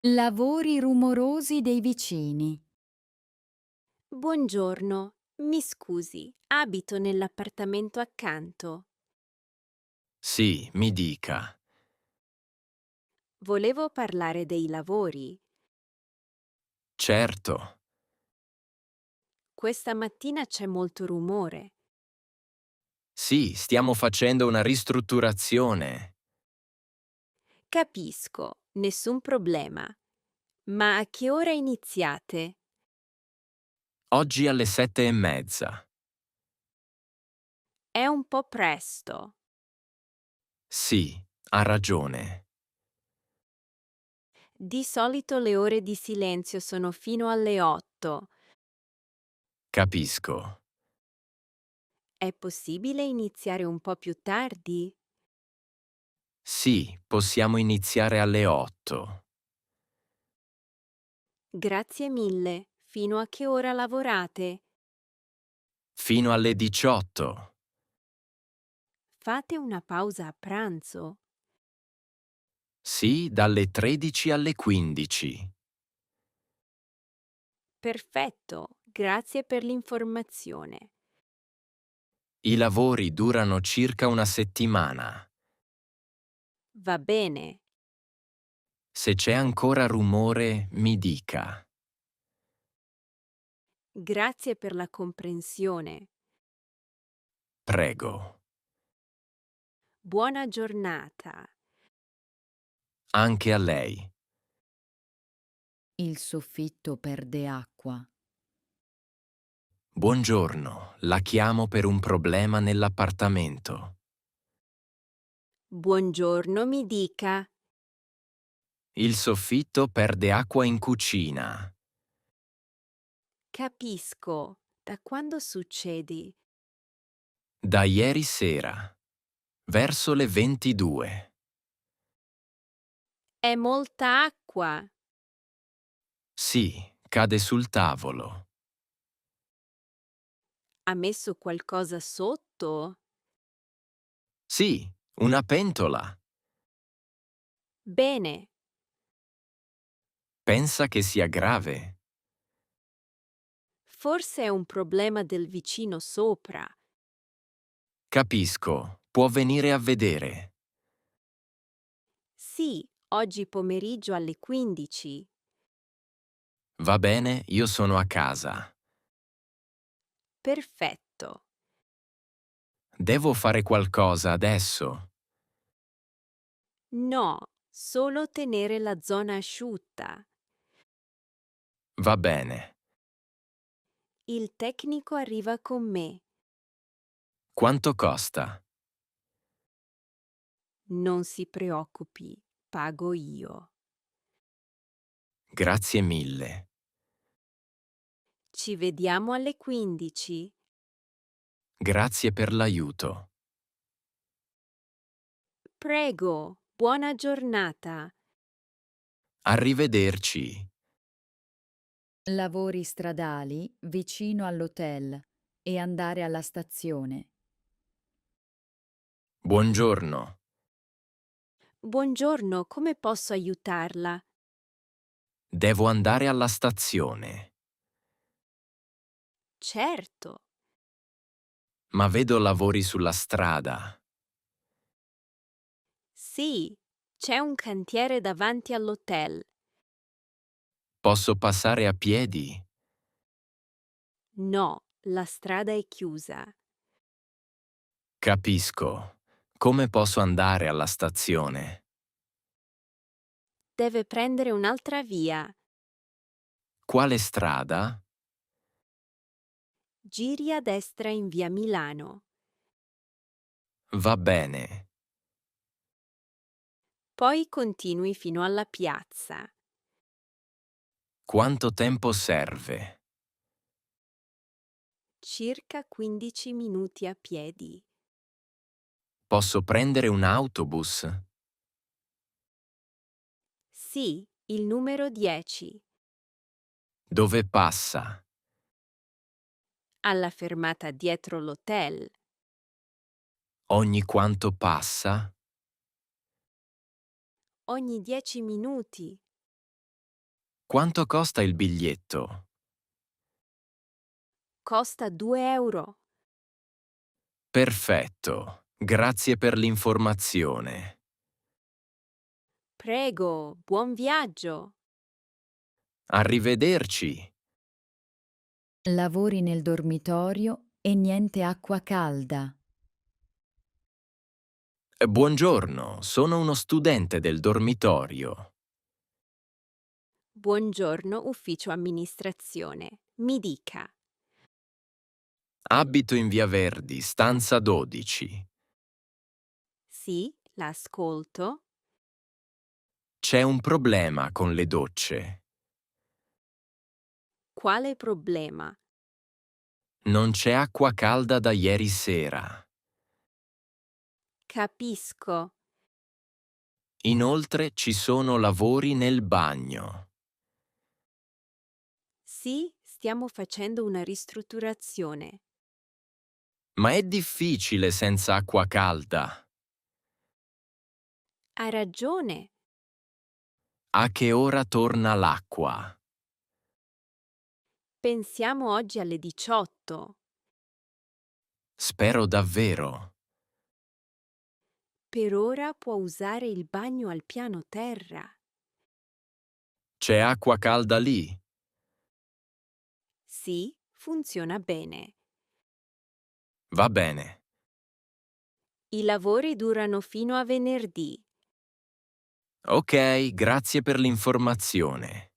Lavori rumorosi dei vicini. Buongiorno, mi scusi, abito nell'appartamento accanto. Sì, mi dica. Volevo parlare dei lavori. Certo. Questa mattina c'è molto rumore. Sì, stiamo facendo una ristrutturazione. Capisco, nessun problema. Ma a che ora iniziate? Oggi alle 7:30. È un po' presto. Sì, ha ragione. Di solito le ore di silenzio sono fino alle 8. Capisco. È possibile iniziare un po' più tardi? Sì, possiamo iniziare alle 8. Grazie mille. Fino a che ora lavorate? Fino alle 18. Fate una pausa a pranzo? Sì, dalle 13 alle 15. Perfetto, grazie per l'informazione. I lavori durano circa una settimana. Va bene, Se c'è ancora rumore, mi dica. grazie per la comprensione. Prego. Buona giornata. Anche a lei. Il soffitto perde acqua. Buongiorno, la chiamo per un problema nell'appartamento. Buongiorno, mi dica. Il soffitto perde acqua in cucina. Capisco. Da quando succede? Da ieri sera, verso le 22. È molta acqua. Sì, cade sul tavolo. Ha messo qualcosa sotto? Sì, una pentola. Bene, Pensa che sia grave. forse è un problema del vicino sopra. Capisco, può venire a vedere. Sì, oggi pomeriggio alle 15. Va bene, io sono a casa. Perfetto. Devo fare qualcosa adesso. No, solo tenere la zona asciutta. Va bene. Il tecnico arriva con me. Quanto costa? Non si preoccupi, pago io. Grazie mille. Ci vediamo alle 15. Grazie per l'aiuto. Prego, buona giornata. Arrivederci. Lavori stradali vicino all'hotel e andare alla stazione. Buongiorno. Buongiorno, come posso aiutarla? Devo andare alla stazione, Certo. ma vedo lavori sulla strada. Sì, c'è un cantiere davanti all'hotel. Posso passare a piedi? No, la strada è chiusa. Capisco. Come posso andare alla stazione? Deve prendere un'altra via. Quale strada? Giri a destra in via Milano. Va bene. Poi continui fino alla piazza. Quanto tempo serve? Circa 15 minuti a piedi. Posso prendere un autobus? Sì, il numero 10. Dove passa? Alla fermata dietro l'hotel. Ogni quanto passa? Ogni 10 minuti. Quanto costa il biglietto? Costa 2 euro. Perfetto. Grazie per l'informazione. Prego, buon viaggio. Arrivederci. Lavori nel dormitorio e niente acqua calda. Buongiorno, sono uno studente del dormitorio. Buongiorno, ufficio amministrazione. Mi dica. Abito in Via Verdi, stanza 12. Sì, l'ascolto. C'è un problema con le docce. Quale problema? Non c'è acqua calda da ieri sera. Capisco. Inoltre ci sono lavori nel bagno. Sì, stiamo facendo una ristrutturazione. Ma è difficile senza acqua calda. Ha ragione. A che ora torna l'acqua? Pensiamo oggi alle 18. Spero davvero. Per ora può usare il bagno al piano terra. C'è acqua calda lì? Sì, funziona bene. Va bene. I lavori durano fino a venerdì. Ok, grazie per l'informazione.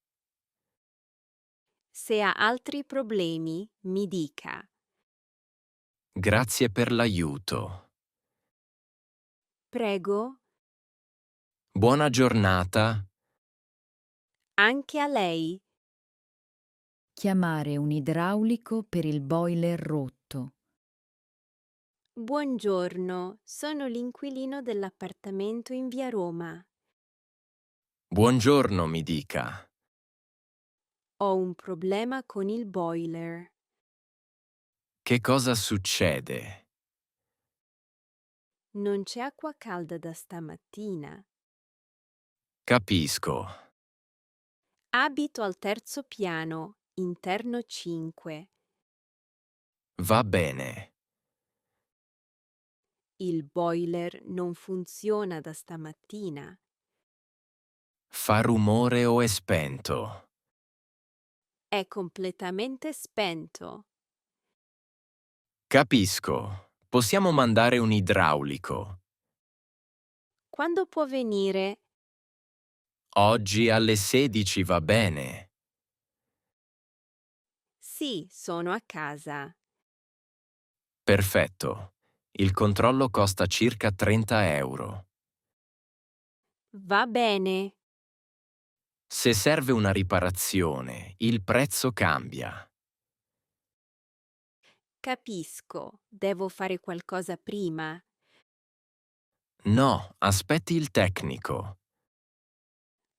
Se ha altri problemi, mi dica. Grazie per l'aiuto. Prego, Buona giornata. anche a lei. Chiamare un idraulico per il boiler rotto. Buongiorno, sono l'inquilino dell'appartamento in via Roma. Buongiorno, mi dica. Ho un problema con il boiler. Che cosa succede? Non c'è acqua calda da stamattina. Capisco. Abito al terzo piano, interno 5. Va bene. Il boiler non funziona da stamattina. Fa rumore o è spento? È completamente spento. Capisco. Possiamo mandare un idraulico. Quando può venire? Oggi alle 16 va bene. Sì, sono a casa. Perfetto. Il controllo costa circa 30 euro. Va bene. Se serve una riparazione, il prezzo cambia. Capisco. Devo fare qualcosa prima. No, aspetti il tecnico.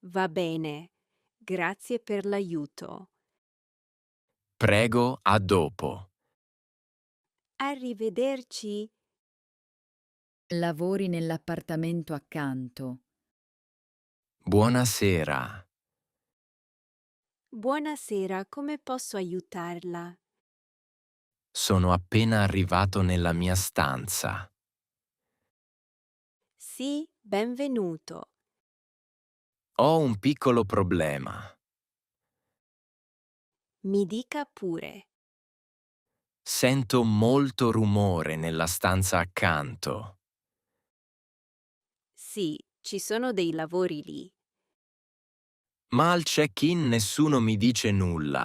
Va bene. Grazie per l'aiuto. Prego, a dopo. Arrivederci. Lavori nell'appartamento accanto. Buonasera. Buonasera, come posso aiutarla? Sono appena arrivato nella mia stanza. Sì, benvenuto. Ho un piccolo problema. Mi dica pure. Sento molto rumore nella stanza accanto. Sì, ci sono dei lavori lì. Ma al check-in nessuno mi dice nulla.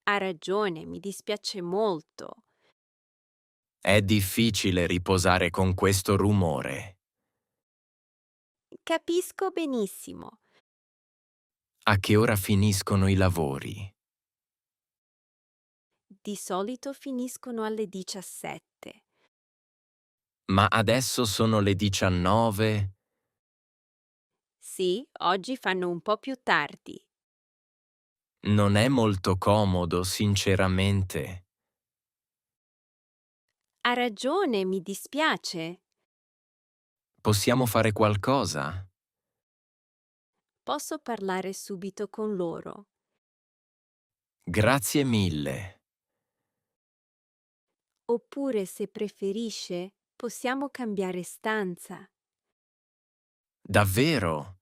Ha ragione, mi dispiace molto. È difficile riposare con questo rumore. Capisco benissimo. A che ora finiscono i lavori? Di solito finiscono alle 17. Ma adesso sono le 19. Sì, oggi fanno un po' più tardi. Non è molto comodo, sinceramente. Ha ragione, mi dispiace. Possiamo fare qualcosa? Posso parlare subito con loro. Grazie mille. Oppure, se preferisce, possiamo cambiare stanza. Davvero?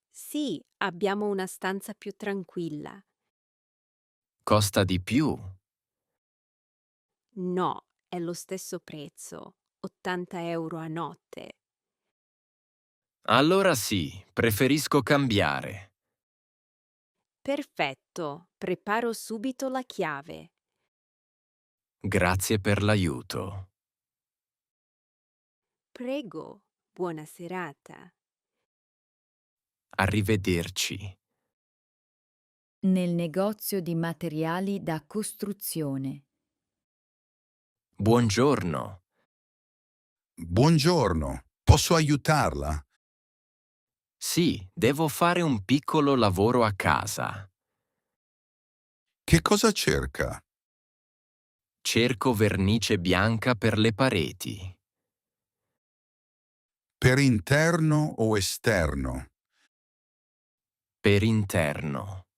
Sì, abbiamo una stanza più tranquilla. Costa di più? No, è lo stesso prezzo, 80 € a notte. Allora sì, preferisco cambiare. Perfetto, preparo subito la chiave. Grazie per l'aiuto. Prego, buona serata. Arrivederci. Nel negozio di materiali da costruzione. Buongiorno. Buongiorno, posso aiutarla? Sì, devo fare un piccolo lavoro a casa. Che cosa cerca? Cerco vernice bianca per le pareti. Per interno o esterno? Per interno.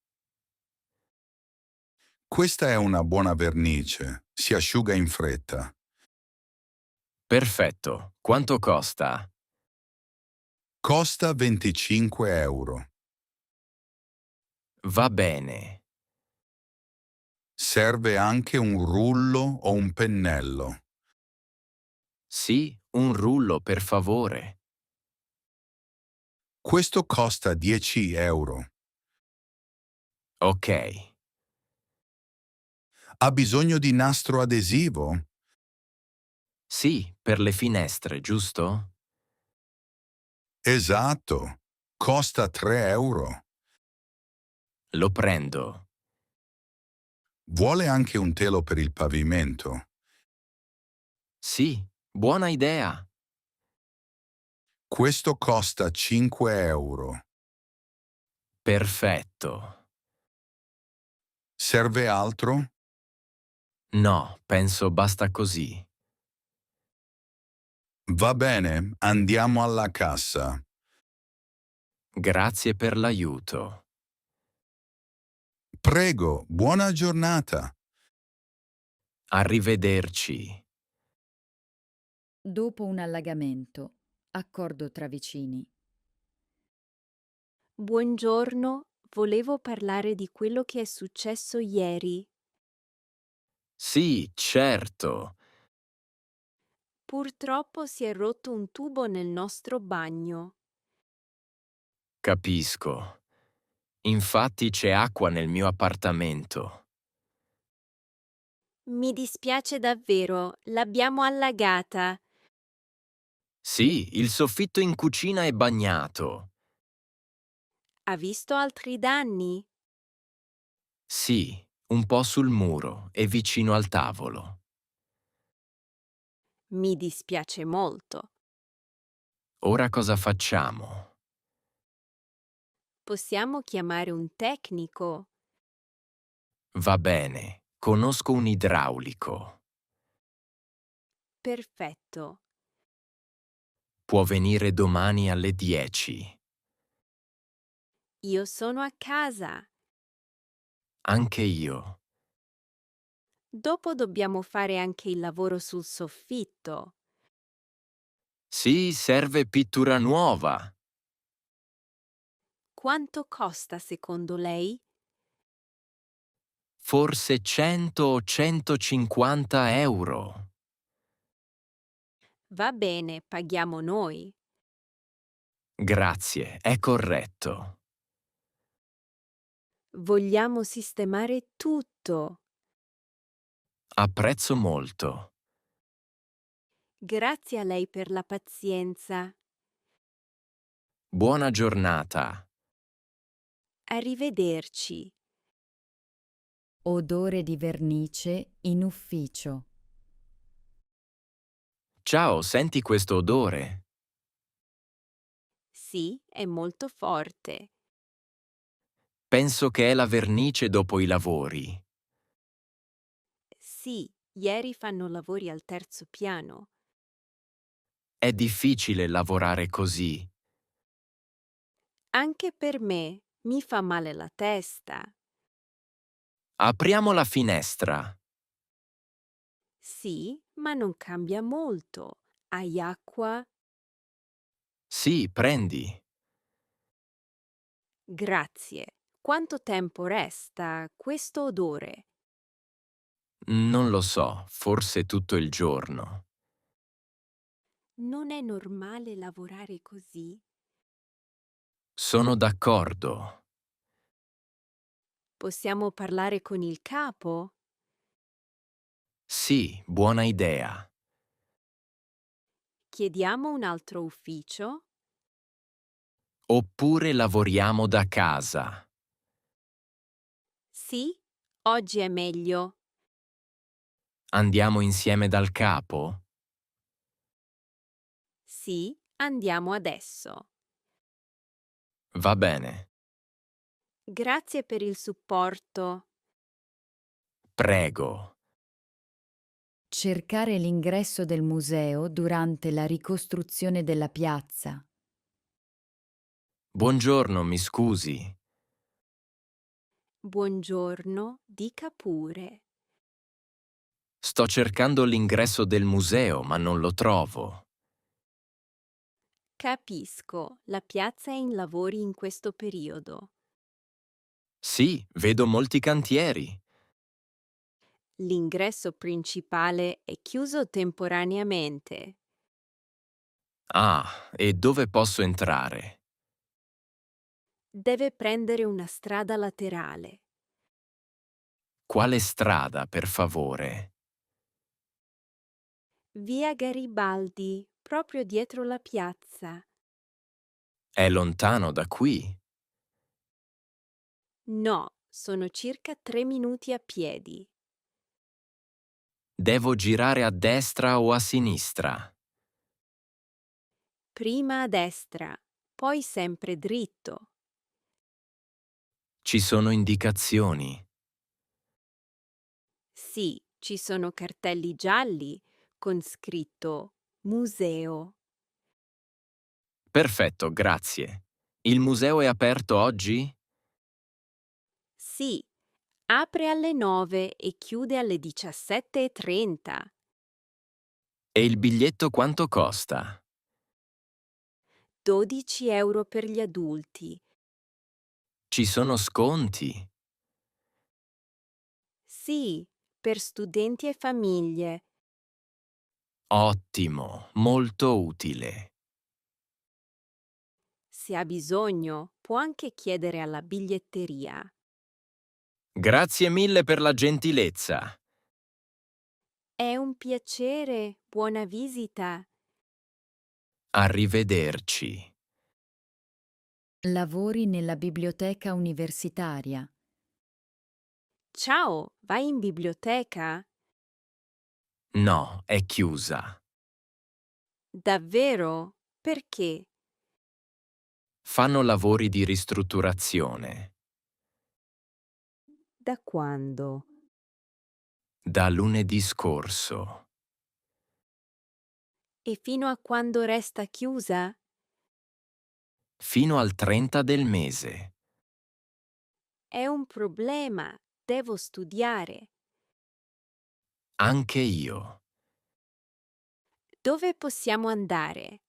Questa è una buona vernice, si asciuga in fretta. Perfetto. Quanto costa? Costa 25 €. Va bene. Serve anche un rullo o un pennello. Sì, un rullo, per favore. Questo costa 10 €. Ok. Ha bisogno di nastro adesivo? Sì, per le finestre, giusto? Esatto, costa 3 €. Lo prendo. Vuole anche un telo per il pavimento? Sì, buona idea. Questo costa 5 €. Perfetto. Serve altro? No, penso basta così. Va bene, andiamo alla cassa. Grazie per l'aiuto. Prego, buona giornata. Arrivederci. Dopo un allagamento. Accordo tra vicini. Buongiorno, volevo parlare di quello che è successo ieri. Sì, certo. Purtroppo si è rotto un tubo nel nostro bagno. Capisco. Infatti c'è acqua nel mio appartamento. Mi dispiace davvero, l'abbiamo allagata. Sì, il soffitto in cucina è bagnato. Ha visto altri danni? Sì, un po' sul muro e vicino al tavolo. Mi dispiace molto. Ora cosa facciamo? Possiamo chiamare un tecnico. Va bene, conosco un idraulico. Perfetto. Può venire domani alle 10. Io sono a casa. Anche io. Dopo dobbiamo fare anche il lavoro sul soffitto. Sì, serve pittura nuova. Quanto costa secondo lei? Forse 100 o 150 €. Va bene, paghiamo noi. Grazie, è corretto. Vogliamo sistemare tutto. Apprezzo molto. Grazie a lei per la pazienza. Buona giornata. Arrivederci. Odore di vernice in ufficio. Ciao, senti questo odore? Sì, è molto forte. Penso che è la vernice dopo i lavori. Sì, ieri fanno lavori al terzo piano. È difficile lavorare così. Anche per me mi fa male la testa. Apriamo la finestra. Sì, ma non cambia molto. Hai acqua? Sì, prendi. Grazie. Quanto tempo resta questo odore? Non lo so, forse tutto il giorno. Non è normale lavorare così? Sono d'accordo. Possiamo parlare con il capo? Sì, buona idea. Chiediamo un altro ufficio? Oppure lavoriamo da casa. Sì, oggi è meglio. Andiamo insieme dal capo? Sì, andiamo adesso. Va bene. Grazie per il supporto. Prego. Cercare l'ingresso del museo durante la ricostruzione della piazza. Buongiorno, mi scusi. Buongiorno, dica pure. Sto cercando l'ingresso del museo, ma non lo trovo. Capisco, la piazza è in lavori in questo periodo. Sì, vedo molti cantieri. L'ingresso principale è chiuso temporaneamente. Ah, e dove posso entrare? Deve prendere una strada laterale. Quale strada, per favore? Via Garibaldi, proprio dietro la piazza. È lontano da qui? No, sono circa 3 minuti a piedi. Devo girare a destra o a sinistra? Prima a destra, poi sempre dritto. Ci sono indicazioni. Sì, ci sono cartelli gialli con scritto Museo. Perfetto, grazie. Il museo è aperto oggi? Sì, apre alle 9 e chiude alle 17:30. E il biglietto quanto costa? 12 € per gli adulti. Ci sono sconti? Sì, per studenti e famiglie. Ottimo, molto utile. Se ha bisogno, può anche chiedere alla biglietteria. Grazie mille per la gentilezza. È un piacere, buona visita. Arrivederci. Lavori nella biblioteca universitaria. Ciao, vai in biblioteca? No, è chiusa. Davvero? Perché? Fanno lavori di ristrutturazione. Da quando? Da lunedì scorso. E fino a quando resta chiusa? Fino al 30 del mese. È un problema, devo studiare. Anche io. Dove possiamo andare?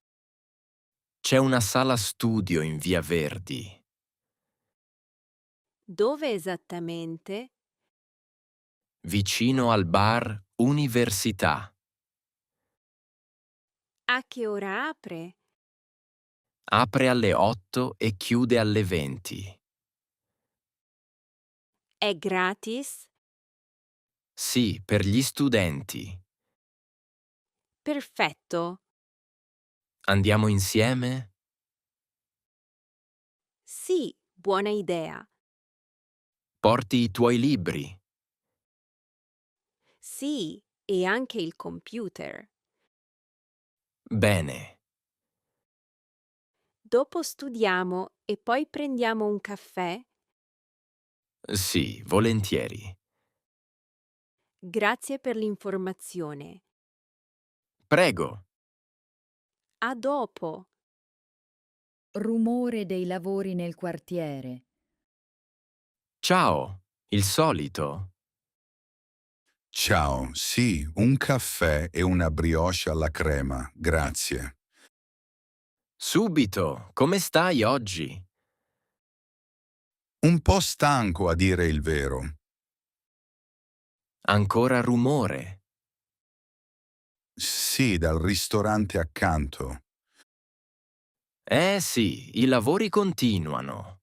C'è una sala studio in Via Verdi. Dove esattamente? Vicino al bar Università. A che ora apre? Apre alle 8 e chiude alle 20. È gratis? Sì, per gli studenti. Perfetto. Andiamo insieme? Sì, buona idea. Porti i tuoi libri. Sì, e anche il computer. Bene. Dopo studiamo e poi prendiamo un caffè? Sì, volentieri. Grazie per l'informazione. Prego. A dopo. Rumore dei lavori nel quartiere. Ciao, il solito. Ciao, sì, un caffè e una brioche alla crema, grazie. Subito, come stai oggi? Un po' stanco a dire il vero. Ancora rumore. Sì, dal ristorante accanto. Eh sì, i lavori continuano.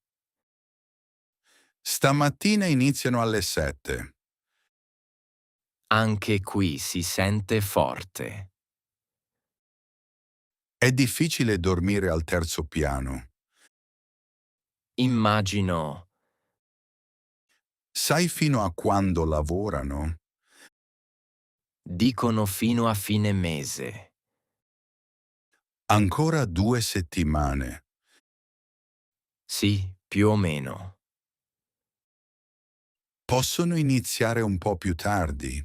Stamattina iniziano alle 7. Anche qui si sente forte. È difficile dormire al terzo piano. Immagino. Sai fino a quando lavorano? Dicono fino a fine mese. Ancora 2 settimane. Sì, più o meno. Possono iniziare un po' più tardi.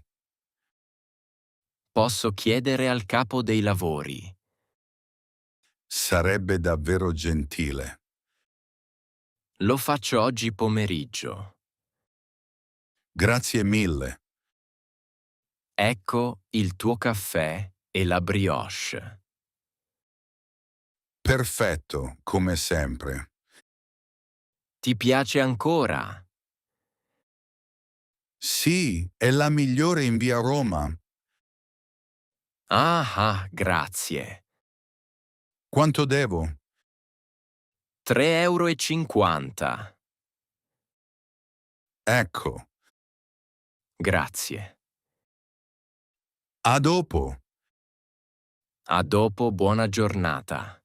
Posso chiedere al capo dei lavori. Sarebbe davvero gentile. Lo faccio oggi pomeriggio. Grazie mille. Ecco il tuo caffè e la brioche. Perfetto, come sempre. Ti piace ancora? Sì, è la migliore in via Roma. Ah, grazie. Quanto devo? 3,50 €. Ecco. Grazie. A dopo. A dopo, buona giornata.